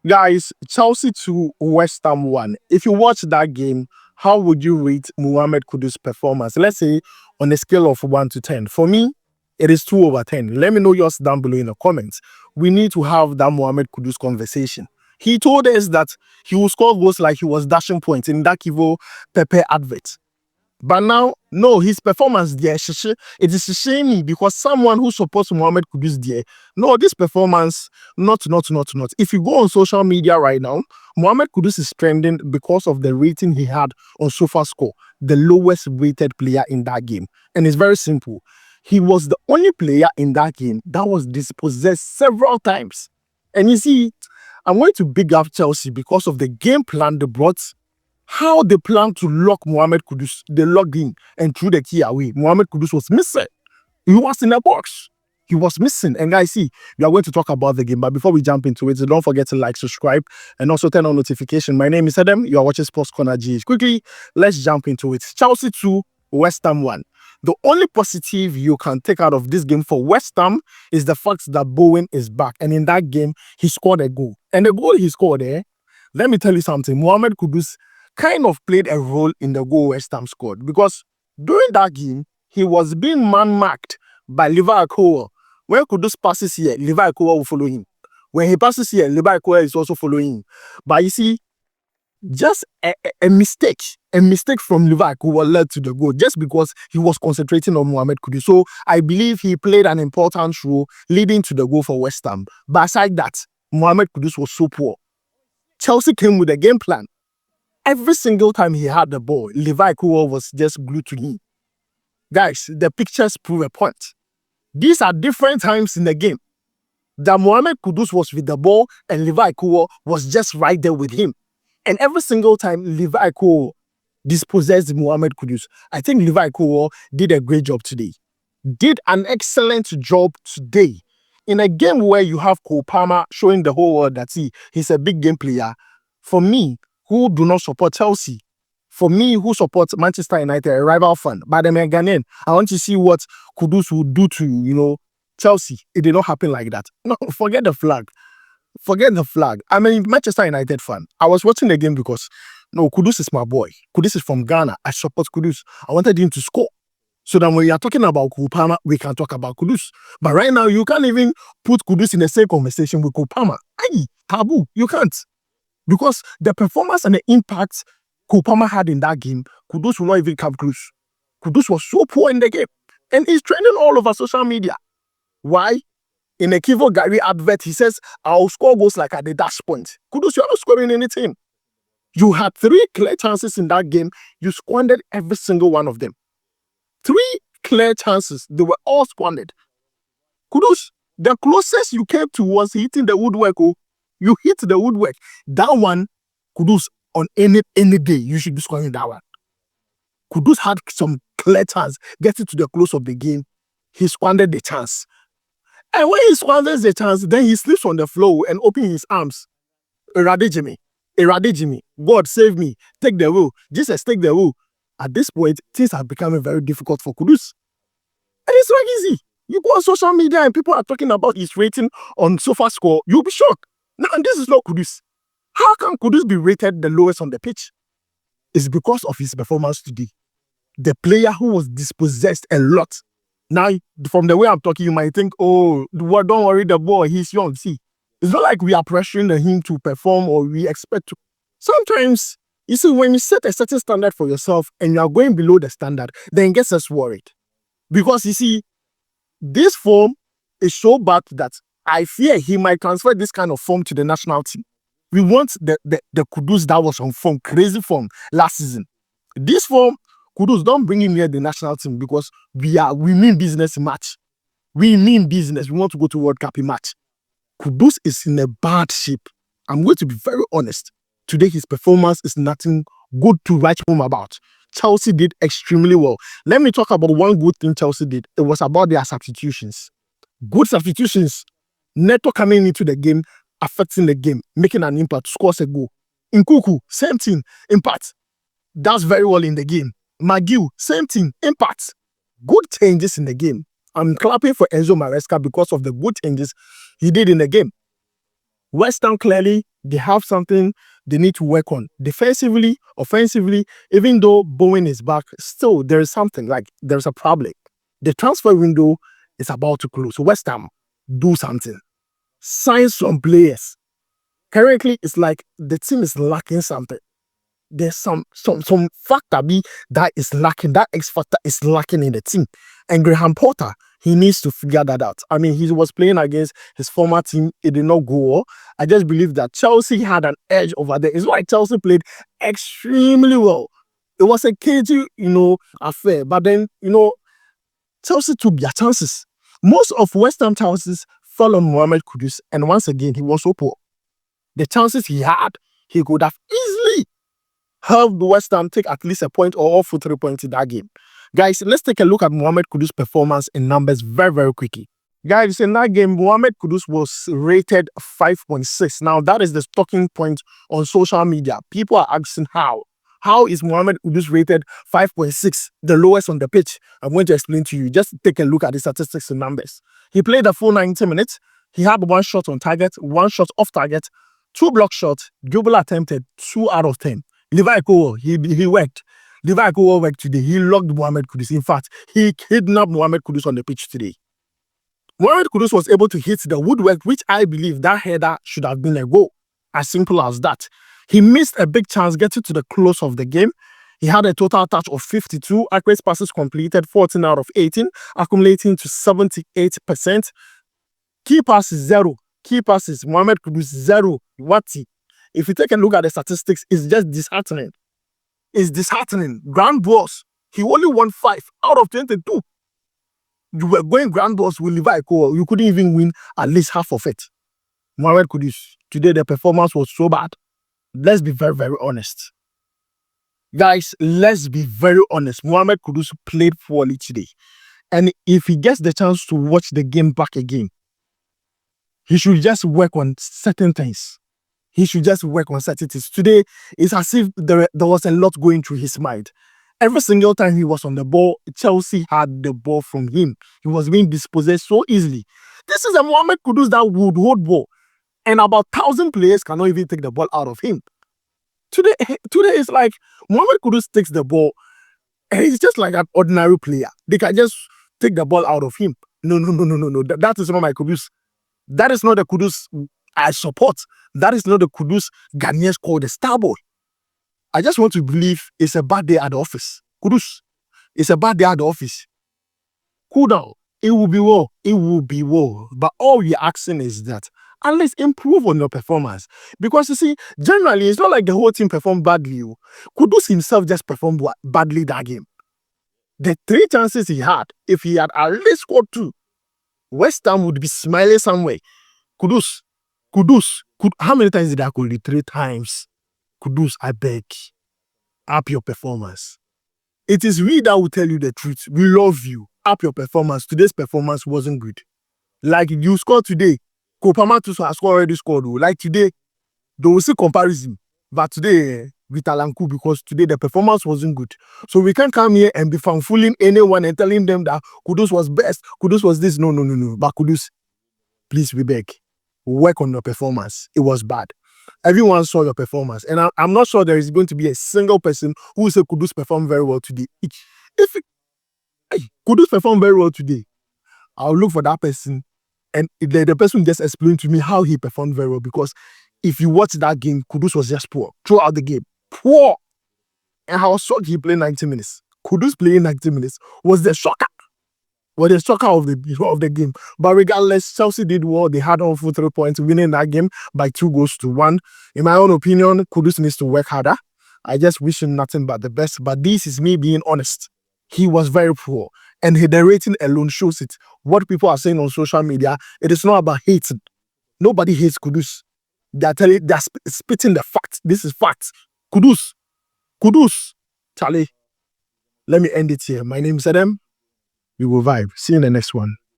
Guys, Chelsea 2, West Ham 1. If you watch that game, how would you rate Mohamed Kudus' performance? Let's say on a scale of 1 to 10. For me, it is 2 over 10. Let me know yours down below in the comments. We need to have that Mohamed Kudus conversation. He told us that he will score goals like he was dashing points in that Kivo Pepe advert. But now, no, his performance there, it is shaming because someone who supports Mohamed Kudus there, no, this performance, not. If you go on social media right now, Mohamed Kudus is trending because of the rating he had on SofaScore, the lowest rated player in that game. And it's very simple. He was the only player in that game that was dispossessed several times. And you see, I'm going to big up Chelsea because of the game plan they brought. How they plan to lock Mohamed Kudus, they locked him and threw the key away. Mohamed Kudus was missing. He was in the box. He was missing. And guys, see, we are going to talk about the game. But before we jump into it, so don't forget to like, subscribe, and also turn on notification. My name is Adam. You are watching SportsCornerGH. Quickly, let's jump into it. Chelsea 2, West Ham 1. The only positive you can take out of this game for West Ham is the fact that Bowen is back. And in that game, he scored a goal. And the goal he scored there, let me tell you something. Mohamed Kudus kind of played a role in the goal West Ham scored because during that game, he was being man-marked by Levi Akol. When Kudus passes here, Levi Akol will follow him. When he passes here, Levi Akol is also following him. But you see, just a mistake from Levi Akol led to the goal just because he was concentrating on Mohamed Kudus. So I believe he played an important role leading to the goal for West Ham. But aside that, Mohamed Kudus was so poor. Chelsea came with a game plan. Every single time he had the ball, Levi Akol was just glued to him. Guys, the pictures prove a point. These are different times in the game that Mohamed Kudus was with the ball and Levi Akol was just right there with him. And every single time Levi Akol dispossessed Mohamed Kudus, I think Levi Akol did a great job today. Did an excellent job today. In a game where you have Cole Palmer showing the whole world that he's a big game player, for me, who do not support Chelsea, for me, who supports Manchester United, a rival fan, but I'm a Ghanaian, I want to see what Kudus will do to, Chelsea. It did not happen like that. No, forget the flag. Forget the flag. I'm a Manchester United fan. I was watching the game because, no, Kudus is my boy. Kudus is from Ghana. I support Kudus. I wanted him to score. So that when we are talking about Kupama, we can talk about Kudus. But right now, you can't even put Kudus in the same conversation with Kupama. Aye, taboo. You can't. Because the performance and the impact Kupama had in that game, Kudus will not even come close. Kudus was so poor in the game. And he's trending all over social media. Why? In a Kivo Gary advert, he says, I'll score goals like at the dash point. Kudus, you're not scoring anything. You had 3 clear chances in that game. You squandered every single one of them. 3 clear chances. They were all squandered. Kudus, the closest you came to was hitting the woodwork. Oh, you hit the woodwork. That one, Kudus, on any day, you should be scoring that one. Kudus had some clear chance. Getting to the close of the game, he squandered the chance. And when he squanders the chance, then he sleeps on the floor and opens his arms. Eradijimi, God save me. Take the wheel. Jesus, take the wheel. At this point, things are becoming very difficult for Kudus. And it's not easy. You go on social media and people are talking about his rating on SofaScore. You'll be shocked. Now, this is not Kudus. How can Kudus be rated the lowest on the pitch? It's because of his performance today. The player who was dispossessed a lot. Now, from the way I'm talking, you might think, oh, don't worry, the boy, he's young. See, it's not like we are pressuring him to perform or we expect to. Sometimes, you see, when you set a certain standard for yourself and you are going below the standard, then it gets us worried. Because, you see, this form is so bad that I fear he might transfer this kind of form to the national team. We want the Kudus that was on form, crazy form last season. This form, Kudus, don't bring him near the national team because we mean business match. We mean business. We want to go to World Cup match. Kudus is in a bad shape. I'm going to be very honest. Today, his performance is nothing good to write home about. Chelsea did extremely well. Let me talk about one good thing Chelsea did. It was about their substitutions. Good substitutions. Neto coming into the game, affecting the game, making an impact, scores a goal. Nkuku, same thing, impact. Does very well in the game. McGill, same thing, impact. Good changes in the game. I'm clapping for Enzo Maresca because of the good changes he did in the game. West Ham clearly, they have something they need to work on. Defensively, offensively, even though Bowen is back, still there is something, like there's a problem. The transfer window is about to close. West Ham, do something. Sign some players. Currently, it's like the team is lacking something. There's some factor B that is lacking. That X factor is lacking in the team. And Graham Potter, he needs to figure that out. I mean, he was playing against his former team. It did not go well. I just believe that Chelsea had an edge over there. It's why Chelsea played extremely well. It was a cagey, affair. But then, Chelsea took their chances. Most of West Ham chances fell on Mohamed Kudus. And once again, he was so poor. The chances he had, he could have easily helped West Ham take at least a point or off for 3 points in that game. Guys, let's take a look at Mohamed Kudus' performance in numbers very, very quickly. Guys, in that game, Mohamed Kudus was rated 5.6. Now, that is the talking point on social media. People are asking how. How is Mohamed Kudus rated 5.6, the lowest on the pitch? I'm going to explain to you. Just take a look at the statistics and numbers. He played the full 90 minutes. He had 1 shot on target, 1 shot off target, 2 block shots, dribble attempted, 2 out of 10. Levi Cole, he worked. Levi Cole worked today. He locked Mohamed Kudus. In fact, he kidnapped Mohamed Kudus on the pitch today. Mohamed Kudus was able to hit the woodwork, which I believe that header should have been a goal. As simple as that. He missed a big chance getting to the close of the game. He had a total touch of 52, accurate passes completed 14 out of 18, accumulating to 78%. Key passes 0. Key passes, Mohamed Kudus 0. If you take a look at the statistics, it's just disheartening. It's disheartening. Ground balls, he only won 5 out of 22. You were going ground balls with Levi Cole. You couldn't even win at least half of it. Mohamed Kudus, today the performance was so bad. Let's be very, very honest. Guys, let's be very honest. Mohamed Kudus played poorly today. And if he gets the chance to watch the game back again, he should just work on certain things. Today, it's as if there was a lot going through his mind. Every single time he was on the ball, Chelsea had the ball from him. He was being dispossessed so easily. This is a Mohamed Kudus that would hold ball. And about 1,000 players cannot even take the ball out of him. Today is like Mohamed Kudus takes the ball and he's just like an ordinary player. They can just take the ball out of him. No. That is not my Kudus. That is not the Kudus I support. That is not the Kudus Ghanaians call the star boy. I just want to believe it's a bad day at the office. Kudus, it's a bad day at the office. Cool down. It will be well. But all we're asking is that at least improve on your performance. Because you see, generally, it's not like the whole team performed badly. Kudus himself just performed badly that game. The 3 chances he had, if he had at least scored 2, West Ham would be smiling somewhere. Kudus, how many times did I call you? 3 times. Kudus, I beg, up your performance. It is we that will tell you the truth. We love you. Up your performance. Today's performance wasn't good. Like you scored today. Kopama Tuso has already scored. Like today, they will see comparison. But today, with Alanku, because today the performance wasn't good. So we can't come here and be fanfooling anyone and telling them that Kudus was best. Kudus was this. No. But Kudus, please, we beg. Work on your performance. It was bad. Everyone saw your performance. And I'm not sure there is going to be a single person who will say Kudus performed very well today. If Kudus performed very well today, I'll look for that person. And the person just explained to me how he performed very well. Because if you watch that game, Kudus was just poor throughout the game. Poor. And I was shocked he played 90 minutes. Kudus playing 90 minutes was the shocker. Was the shocker of the game. But regardless, Chelsea did well. They had all 3 points, winning that game by 2-1. In my own opinion, Kudus needs to work harder. I just wish him nothing but the best. But this is me being honest. He was very poor. And the rating alone shows it. What people are saying on social media, it is not about hating. Nobody hates Kudus. They're spitting the facts. This is facts. Kudus. Charlie, let me end it here. My name is Adam. We will vibe. See you in the next one.